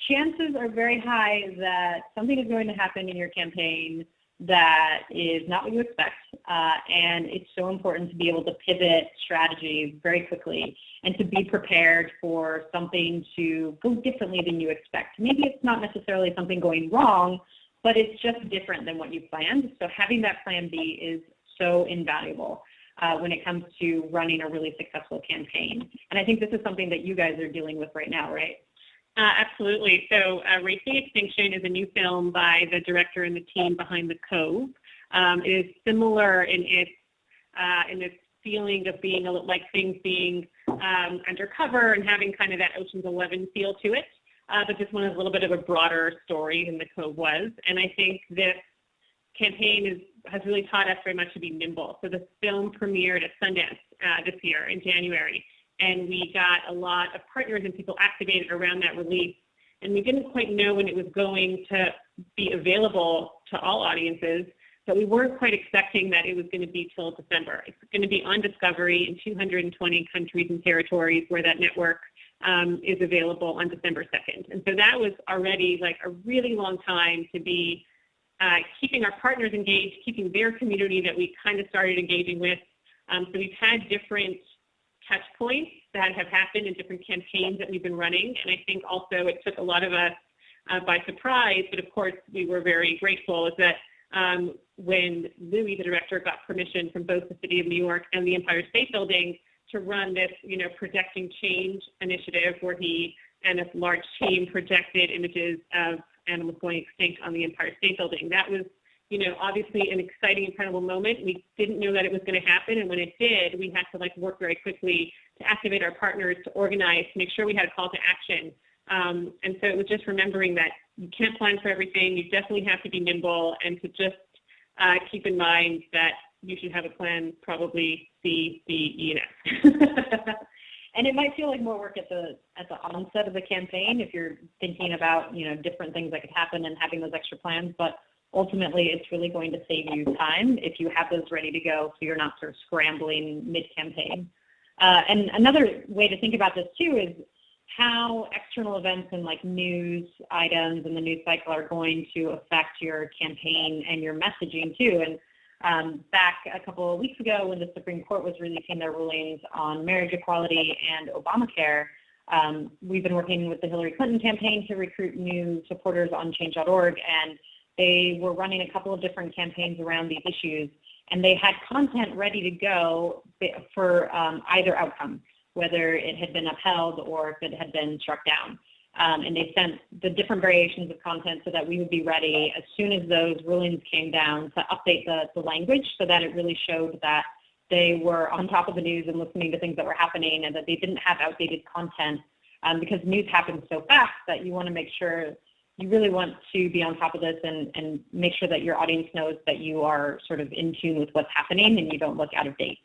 Speaker 1: Chances are very high that something is going to happen in your campaign that is not what you expect, and it's so important to be able to pivot strategy very quickly and to be prepared for something to go differently than you expect. Maybe it's not necessarily something going wrong, but it's just different than what you planned. So having that plan B is so invaluable when it comes to running a really successful campaign. And I think this is something that you guys are dealing with right now, right?
Speaker 2: Absolutely. So Racing Extinction is a new film by the director and the team behind The Cove. It is similar in its feeling of being like things being undercover and having kind of that Ocean's 11 feel to it, but this one is a little bit of a broader story than The Cove was. And I think this campaign has really taught us very much to be nimble. So the film premiered at Sundance this year in January. And we got a lot of partners and people activated around that release. And we didn't quite know when it was going to be available to all audiences, but we weren't quite expecting that it was going to be till December. It's going to be on Discovery in 220 countries and territories where that network is available on December 2nd. And so that was already like a really long time to be keeping our partners engaged, keeping their community that we kind of started engaging with. So we've had different touch points that have happened in different campaigns that we've been running. And I think also it took a lot of us by surprise, but of course we were very grateful, is that when Louis, the director, got permission from both the City of New York and the Empire State Building to run this, Projecting Change initiative, where he and a large team projected images of animals going extinct on the Empire State Building. That was obviously an exciting, incredible moment. We didn't know that it was going to happen, and when it did, we had to work very quickly to activate our partners, to organize, to make sure we had a call to action. And so it was just remembering that you can't plan for everything. You definitely have to be nimble, and to just keep in mind that you should have a plan, probably C, D, E, and F.
Speaker 1: And it might feel like more work at the onset of the campaign if you're thinking about different things that could happen and having those extra plans, but ultimately, it's really going to save you time if you have those ready to go, so you're not sort of scrambling mid-campaign. And another way to think about this too is how external events and news items in the news cycle are going to affect your campaign and your messaging too. And back a couple of weeks ago, when the Supreme Court was releasing their rulings on marriage equality and Obamacare, we've been working with the Hillary Clinton campaign to recruit new supporters on Change.org, and they were running a couple of different campaigns around these issues. and they had content ready to go for either outcome, whether it had been upheld or if it had been struck down. And they sent the different variations of content so that we would be ready as soon as those rulings came down to update the language so that it really showed that they were on top of the news and listening to things that were happening and that they didn't have outdated content, because news happens so fast that you want to make sure, you really want to be on top of this and make sure that your audience knows that you are sort of in tune with what's happening and you don't look out of date.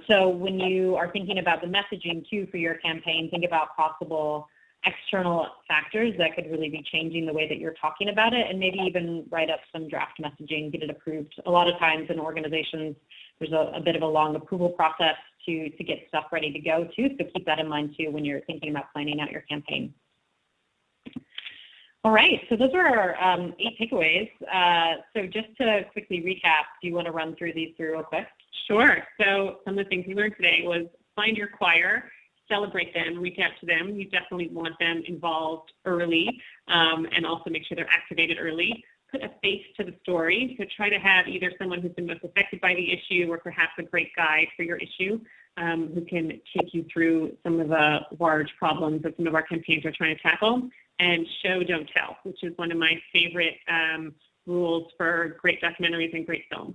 Speaker 1: So when you are thinking about the messaging too for your campaign, think about possible external factors that could really be changing the way that you're talking about it, and maybe even write up some draft messaging, get it approved. A lot of times in organizations, there's a bit of a long approval process to get stuff ready to go too, so keep that in mind too when you're thinking about planning out your campaign. All right, so those are our 8 takeaways. So just to quickly recap, do you want to run through these real quick?
Speaker 2: Sure. So some of the things we learned today was find your choir, celebrate them, reach out to them. You definitely want them involved early, and also make sure they're activated early. Put a face to the story. So try to have either someone who's been most affected by the issue or perhaps a great guide for your issue, who can take you through some of the large problems that some of our campaigns are trying to tackle. And show, don't tell, which is one of my favorite rules for great documentaries and great films.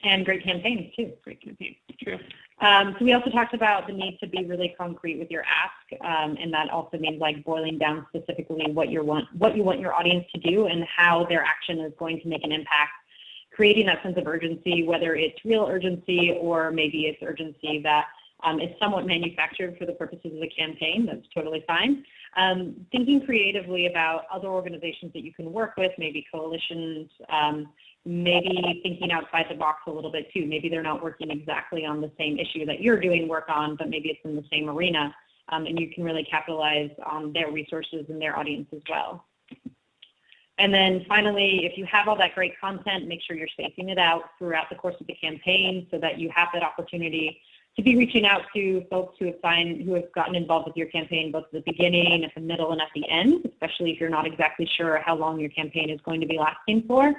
Speaker 1: And great campaigns too.
Speaker 2: Great campaigns, true.
Speaker 1: So we also talked about the need to be really concrete with your ask, and that also means like boiling down specifically what you want your audience to do and how their action is going to make an impact. Creating that sense of urgency, whether it's real urgency or maybe it's urgency that is somewhat manufactured for the purposes of the campaign. That's totally fine. Thinking creatively about other organizations that you can work with, maybe coalitions, maybe thinking outside the box a little bit too. Maybe they're not working exactly on the same issue that you're doing work on, but maybe it's in the same arena, and you can really capitalize on their resources and their audience as well. And then finally, if you have all that great content, make sure you're spacing it out throughout the course of the campaign so that you have that opportunity to be reaching out to folks who have gotten involved with your campaign both at the beginning, at the middle, and at the end, especially if you're not exactly sure how long your campaign is going to be lasting for.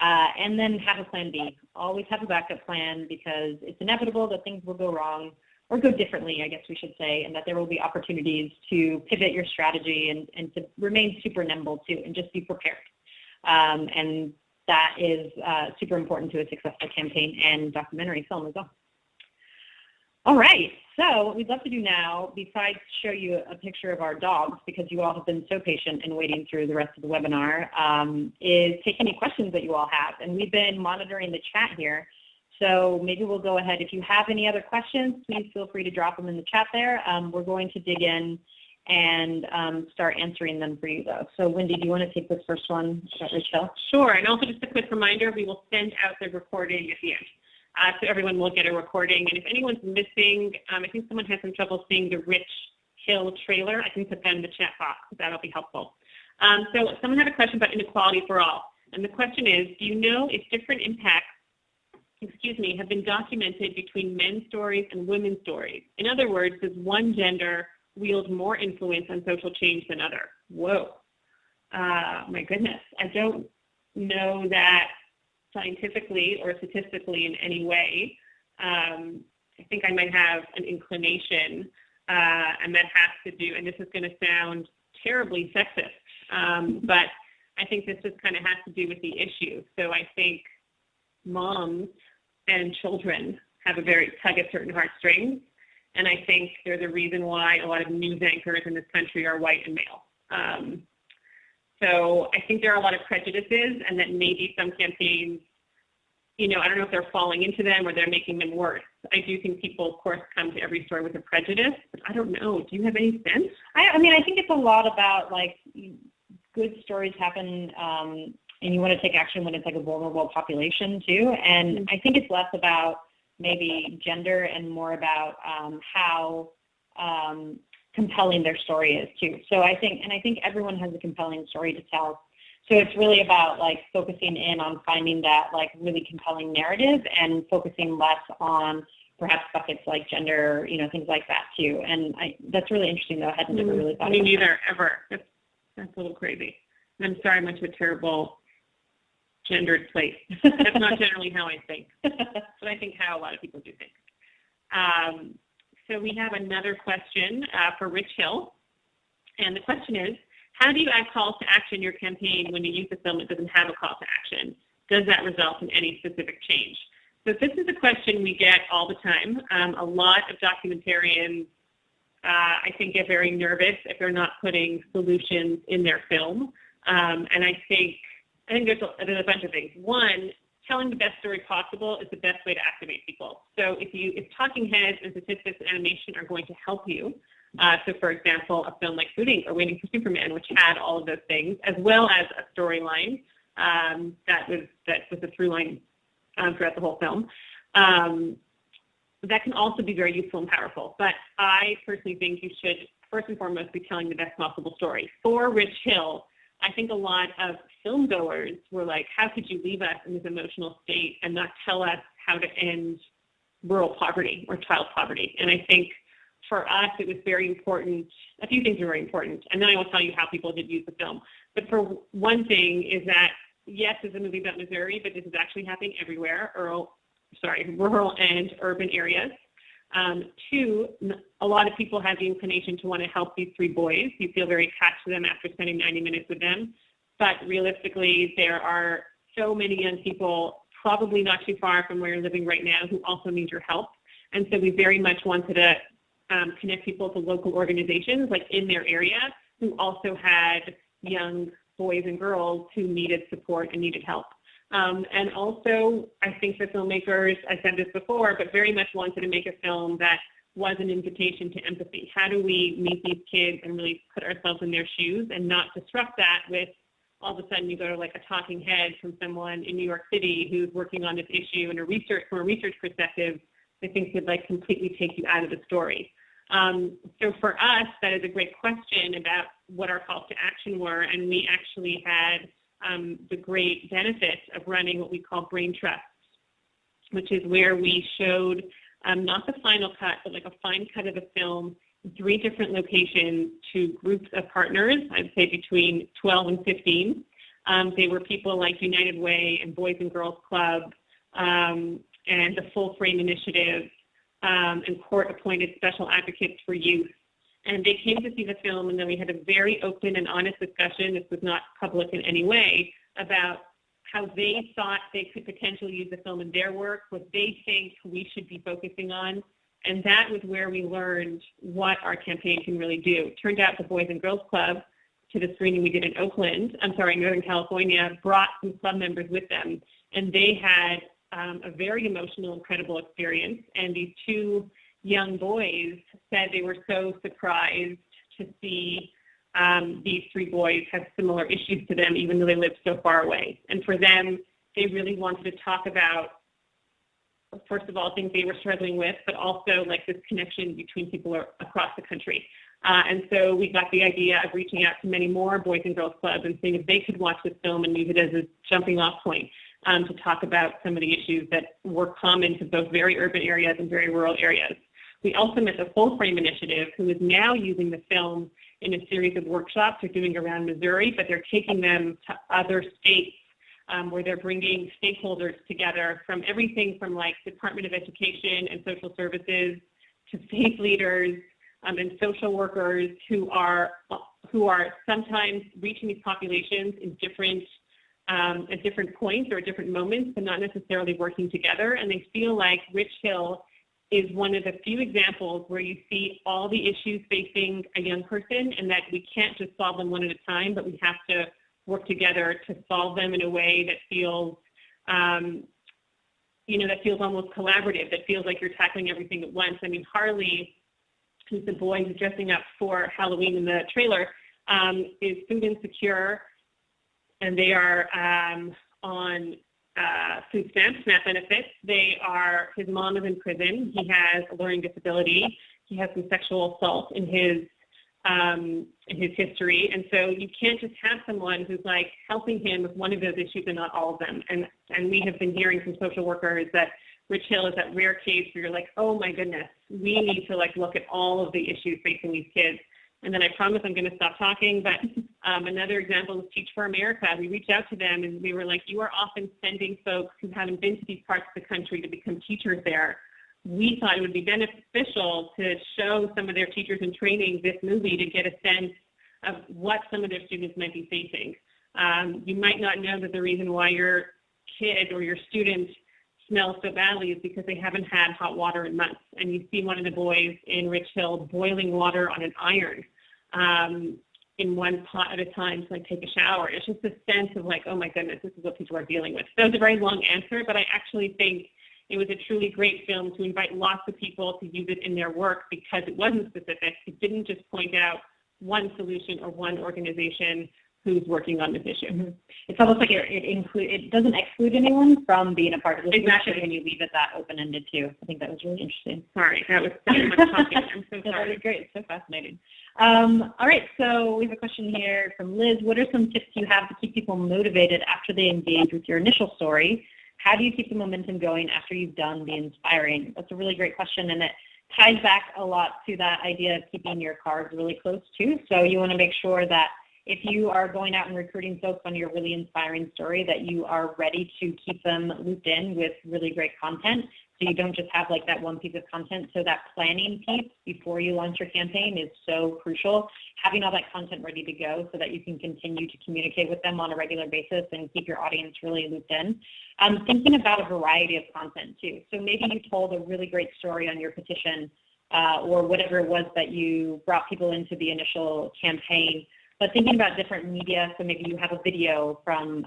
Speaker 1: And then have a plan B. Always have a backup plan, because it's inevitable that things will go wrong, or go differently, I guess we should say, and that there will be opportunities to pivot your strategy and to remain super nimble too, and just be prepared. And that is super important to a successful campaign and documentary film as well. All right, so what we'd love to do now, besides show you a picture of our dogs, because you all have been so patient in waiting through the rest of the webinar, is take any questions that you all have. And we've been monitoring the chat here, so maybe we'll go ahead. If you have any other questions, please feel free to drop them in the chat there. We're going to dig in and start answering them for you, though. So Wendy, do you want to take this first one about Rachel?
Speaker 2: Sure, and also just a quick reminder, we will send out the recording at the end. So everyone will get a recording. And if anyone's missing, I think someone has some trouble seeing the Rich Hill trailer, I can put that in the chat box. That'll be helpful. So someone had a question about inequality for all. And the question is, do you know if different impacts, have been documented between men's stories and women's stories? In other words, does one gender wield more influence on social change than other? Whoa. My goodness. I don't know that scientifically or statistically in any way. I think I might have an inclination, and that has to do, and this is going to sound terribly sexist, but I think this just kind of has to do with the issue. So I think moms and children have a very tug at certain heartstrings, and I think they're the reason why a lot of news anchors in this country are white and male. So I think there are a lot of prejudices, and that maybe some campaigns, I don't know if they're falling into them or they're making them worse. I do think people, of course, come to every story with a prejudice, but I don't know. Do you have any sense?
Speaker 1: I mean, I think it's a lot about, like, good stories happen, and you want to take action when it's like a vulnerable population too. And I think it's less about maybe gender and more about how compelling their story is too. So I think everyone has a compelling story to tell. So it's really about like focusing in on finding that like really compelling narrative and focusing less on perhaps buckets like gender, things like that too. And that's really interesting though. I hadn't ever really thought about that.
Speaker 2: Me neither, ever. That's a little crazy. And I'm sorry, I'm much of a terrible gendered place. That's not generally how I think, but I think how a lot of people do think. So we have another question for Rich Hill. And the question is, how do you add calls to action in your campaign when you use a film that doesn't have a call to action? Does that result in any specific change? So this is a question we get all the time. A lot of documentarians, I think, get very nervous if they're not putting solutions in their film. And I think there's a bunch of things. One, telling the best story possible is the best way to activate people. So if talking heads and statistics and animation are going to help you, so for example, a film like Food Inc. or Waiting for Superman, which had all of those things, as well as a storyline that was the through line throughout the whole film, that can also be very useful and powerful. But I personally think you should first and foremost be telling the best possible story. For Rich Hill, I think a lot of film goers were like, how could you leave us in this emotional state and not tell us how to end rural poverty or child poverty? And I think for us, it was very important. A few things were very important. And then I will tell you how people did use the film. But for one thing is that, yes, it's a movie about Missouri, but this is actually happening everywhere, rural and urban areas. Two, a lot of people have the inclination to want to help these three boys. You feel very attached to them after spending 90 minutes with them. But realistically, there are so many young people, probably not too far from where you're living right now, who also need your help. And so we very much wanted to connect people to local organizations, like in their area, who also had young boys and girls who needed support and needed help. And also, I think the filmmakers, I said this before, but very much wanted to make a film that was an invitation to empathy. How do we meet these kids and really put ourselves in their shoes and not disrupt that with all of a sudden you go to like a talking head from someone in New York City who's working on this issue and from a research perspective, I think could like completely take you out of the story. So for us, that is a great question about what our calls to action were, and we actually had the great benefit of running what we call brain trusts, which is where we showed not the final cut, but like a fine cut of the film, 3 different locations to groups of partners, I'd say between 12 and 15. They were people like United Way and Boys and Girls Club and the Full Frame Initiative and court-appointed special advocates for youth. And they came to see the film, and then we had a very open and honest discussion, this was not public in any way, about how they thought they could potentially use the film in their work, what they think we should be focusing on. And that was where we learned what our campaign can really do. It turned out the Boys and Girls Club, to the screening we did in Northern California, brought some club members with them. And they had a very emotional, incredible experience. And these 2 young boys said they were so surprised to see these 3 boys have similar issues to them, even though they lived so far away. And for them, they really wanted to talk about, first of all, things they were struggling with, but also like this connection between people across the country. And so we got the idea of reaching out to many more Boys and Girls Clubs and seeing if they could watch this film and use it as a jumping off point to talk about some of the issues that were common to both very urban areas and very rural areas. We also met the Full Frame Initiative, who is now using the film in a series of workshops they're doing around Missouri, but they're taking them to other states where they're bringing stakeholders together from everything from like Department of Education and Social Services to faith leaders and social workers who are sometimes reaching these populations in at different points or at different moments, but not necessarily working together. And they feel like Rich Hill is one of the few examples where you see all the issues facing a young person and that we can't just solve them one at a time, but we have to work together to solve them in a way that feels, that feels almost collaborative, that feels like you're tackling everything at once. I mean, Harley, who's the boy who's dressing up for Halloween in the trailer, is food insecure, and they are on food stamps, SNAP benefits. His mom is in prison. He has a learning disability. He has some sexual assault in his history. And so you can't just have someone who's like helping him with one of those issues and not all of them. And we have been hearing from social workers that Rich Hill is that rare case where you're like, oh my goodness, we need to like look at all of the issues facing these kids. and then I promise I'm going to stop talking. But another example is Teach for America. We reached out to them and we were like, you are often sending folks who haven't been to these parts of the country to become teachers there. We thought it would be beneficial to show some of their teachers in training this movie to get a sense of what some of their students might be facing. You might not know that the reason why your kid or your student smells so badly is because they haven't had hot water in months. And you see one of the boys in Rich Hill boiling water on an iron in one pot at a time to like take a shower. It's just a sense of like, oh my goodness, this is what people are dealing with. So it's a very long answer, but I actually think it was a truly great film to invite lots of people to use it in their work because it wasn't specific. It didn't just point out one solution or one organization who's working on this issue.
Speaker 1: Mm-hmm. It's almost like it doesn't exclude anyone from being a part of this
Speaker 2: Exactly.
Speaker 1: when you leave it that open-ended too. I think that was really interesting.
Speaker 2: Sorry, that was so much talking. I'm so
Speaker 1: That
Speaker 2: sorry.
Speaker 1: was great. It's so fascinating. All right, so we have a question here from Liz. What are some tips you have to keep people motivated after they engage with your initial story? How do you keep the momentum going after you've done the inspiring? That's a really great question, and it ties back a lot to that idea of keeping your cards really close too. So you want to make sure that if you are going out and recruiting folks on your really inspiring story, that you are ready to keep them looped in with really great content. So you don't just have like that one piece of content. So that planning piece before you launch your campaign is so crucial. Having all that content ready to go so that you can continue to communicate with them on a regular basis and keep your audience really looped in. Thinking about a variety of content too. So maybe you told a really great story on your petition or whatever it was that you brought people into the initial campaign. But thinking about different media, so maybe you have a video from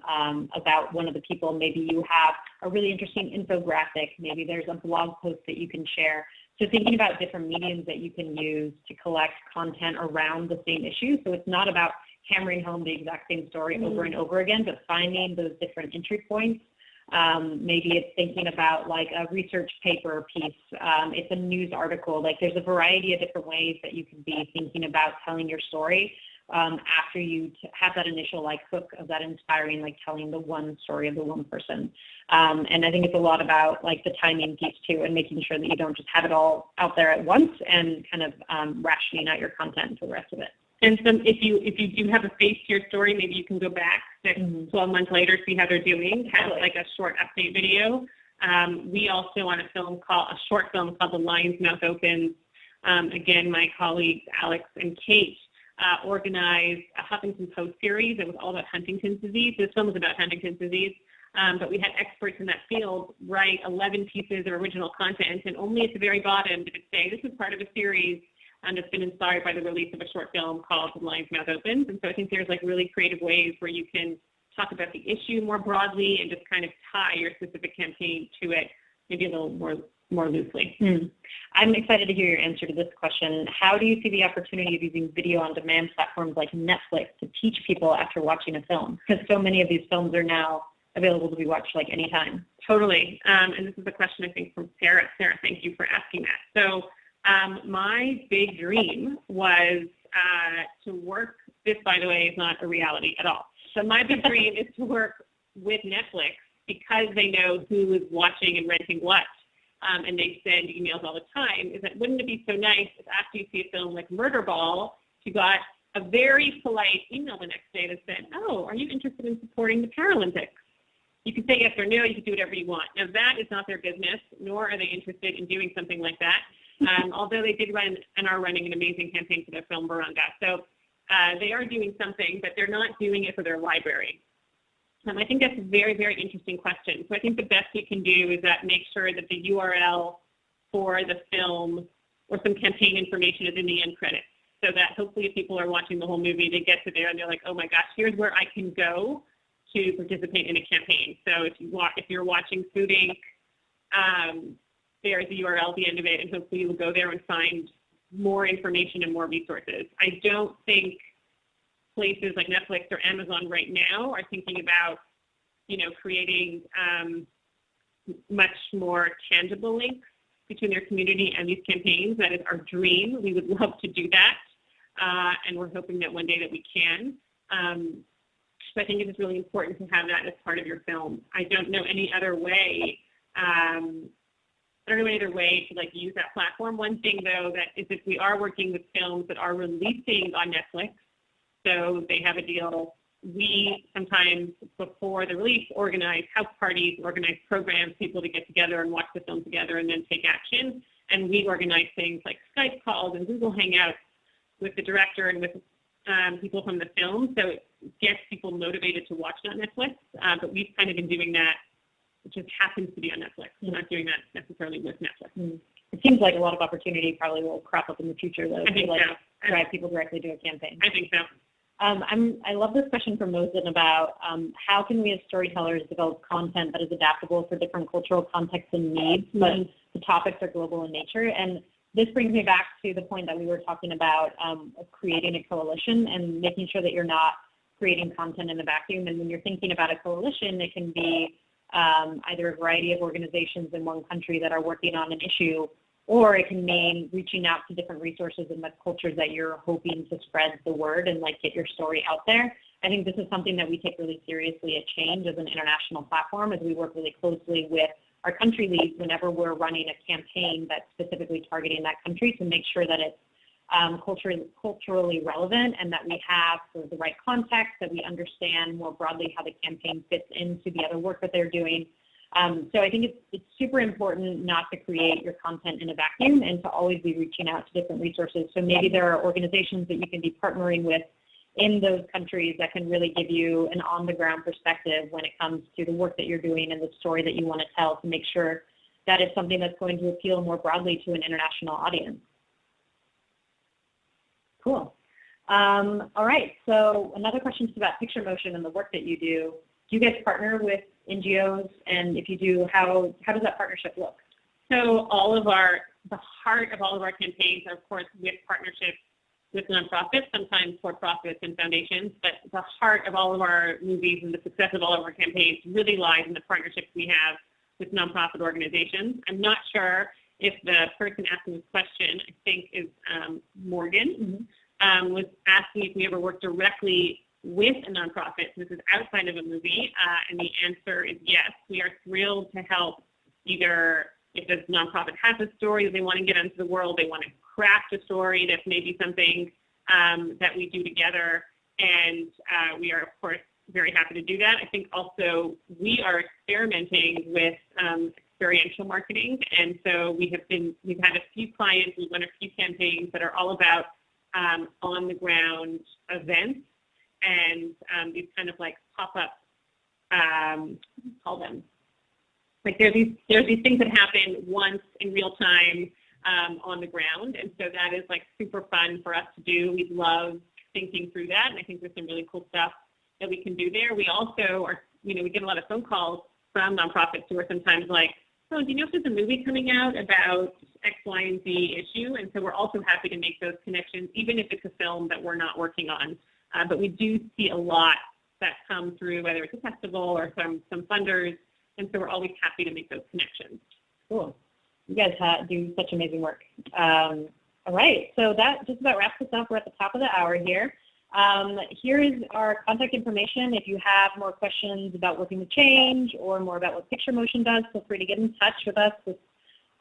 Speaker 1: about one of the people, maybe you have a really interesting infographic, maybe there's a blog post that you can share. So thinking about different mediums that you can use to collect content around the same issue. So it's not about hammering home the exact same story over and over again, but finding those different entry points. Maybe it's thinking about like a research paper piece. It's a news article. Like there's a variety of different ways that you can be thinking about telling your story. After you have that initial like hook of that inspiring, like telling the one story of the one person. And I think it's a lot about like the timing piece too, and making sure that you don't just have it all out there at once and kind of rationing out your content for the rest of it.
Speaker 2: And so if you do have a face to your story, maybe you can go back 12 months later, see how they're doing, have like a short update video. We also on a short film called The Lion's Mouth Opens. Again, my colleagues Alex and Kate organized a Huffington Post series that was all about Huntington's disease. This film was about Huntington's disease, but we had experts in that field write 11 pieces of original content, and only at the very bottom did it say, this is part of a series that's been inspired by the release of a short film called The Lion's Mouth Opens. And so I think there's like really creative ways where you can talk about the issue more broadly and just kind of tie your specific campaign to it, maybe a little more loosely.
Speaker 1: I'm excited to hear your answer to this question. How do you see the opportunity of using video on demand platforms like Netflix to teach people after watching a film? Because so many of these films are now available to be watched like anytime.
Speaker 2: Totally. And this is a question I think from Sarah. Sarah, thank you for asking that. So my big dream was to work, this by the way is not a reality at all. So my big dream is to work with Netflix because they know who is watching and renting what. And they send emails all the time, is that wouldn't it be so nice if after you see a film like Murderball, you got a very polite email the next day that said, oh, are you interested in supporting the Paralympics? You can say yes or no, you can do whatever you want. Now that is not their business, nor are they interested in doing something like that, although they did run and are running an amazing campaign for their film Barunga. So they are doing something, but they're not doing it for their library. I think that's a very, very interesting question. So I think the best you can do is that make sure that the URL for the film or some campaign information is in the end credits, so that hopefully if people are watching the whole movie, they get to there and they're like, oh my gosh, here's where I can go to participate in a campaign. So if you're watching Food Inc., there's a URL at the end of it, and hopefully you will go there and find more information and more resources. I don't think places like Netflix or Amazon right now are thinking about, creating much more tangible links between their community and these campaigns. That is our dream. We would love to do that, and we're hoping that one day that we can. So I think it is really important to have that as part of your film. I don't know any other way I don't know any other way to like use that platform. One thing though that is if we are working with films that are releasing on Netflix, so they have a deal, we sometimes before the release organize house parties, organize programs, people to get together and watch the film together and then take action. And we organize things like Skype calls and Google Hangouts with the director and with people from the film. So it gets people motivated to watch it on Netflix. But we've kind of been doing that. It just happens to be on Netflix. We're not doing that necessarily with Netflix.
Speaker 1: It seems like a lot of opportunity probably will crop up in the future, though,
Speaker 2: I think
Speaker 1: to drive people directly to a campaign.
Speaker 2: I think so.
Speaker 1: I love this question from Mosin about how can we as storytellers develop content that is adaptable for different cultural contexts and needs, but the topics are global in nature. And this brings me back to the point that we were talking about of creating a coalition and making sure that you're not creating content in a vacuum. And when you're thinking about a coalition, it can be either a variety of organizations in one country that are working on an issue, or it can mean reaching out to different resources in the cultures that you're hoping to spread the word and like get your story out there. I think this is something that we take really seriously at Change as an international platform, as we work really closely with our country leads whenever we're running a campaign that's specifically targeting that country to make sure that it's culturally relevant and that we have sort of the right context, that we understand more broadly how the campaign fits into the other work that they're doing. So I think it's super important not to create your content in a vacuum and to always be reaching out to different resources. So maybe there are organizations that you can be partnering with in those countries that can really give you an on-the-ground perspective when it comes to the work that you're doing and the story that you want to tell, to make sure that it's something that's going to appeal more broadly to an international audience. Cool. All right, so another question is about Picture Motion and the work that you do. Do you guys partner with NGOs? And if you do, how does that partnership look?
Speaker 2: So the heart of all of our campaigns are, of course, with partnerships with nonprofits, sometimes for-profits and foundations, but the heart of all of our movies and the success of all of our campaigns really lies in the partnerships we have with nonprofit organizations. I'm not sure if the person asking this question, I think is Morgan, was asking if we ever work directly with a nonprofit. This is outside of a movie, and the answer is yes. We are thrilled to help either if this nonprofit has a story that they want to get into the world, they want to craft a story that's maybe something that we do together, and we are, of course, very happy to do that. I think also we are experimenting with experiential marketing, and so we've had a few clients, we've run a few campaigns that are all about on-the-ground events and these kind of like pop-up, call them? Like there's these things that happen once in real time on the ground, and so that is like super fun for us to do. We love thinking through that, and I think there's some really cool stuff that we can do there. We also are, we get a lot of phone calls from nonprofits who are sometimes like, oh, do you know if there's a movie coming out about X, Y, and Z issue? And so we're also happy to make those connections, even if it's a film that we're not working on. But we do see a lot that come through, whether it's a festival or some funders, and so we're always happy to make those connections.
Speaker 1: Cool. You guys do such amazing work. All right, so that just about wraps us up. We're at the top of the hour here. Here is our contact information. If you have more questions about working with Change or more about what Picture Motion does, feel free to get in touch with us with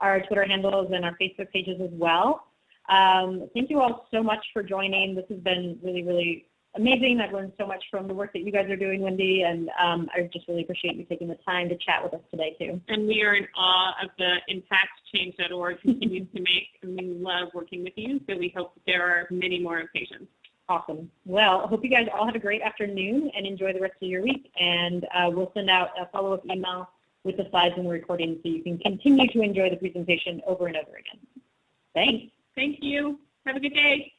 Speaker 1: our Twitter handles and our Facebook pages as well. Thank you all so much for joining. This has been really, really amazing. I've learned so much from the work that you guys are doing, Wendy, and I just really appreciate you taking the time to chat with us today, too.
Speaker 2: And we are in awe of the impact Change.org continues to make, and we love working with you, so we hope there are many more occasions.
Speaker 1: Awesome. Well, I hope you guys all have a great afternoon and enjoy the rest of your week, and we'll send out a follow-up email with the slides and the recording so you can continue to enjoy the presentation over and over again. Thanks.
Speaker 2: Thank you. Have a good day.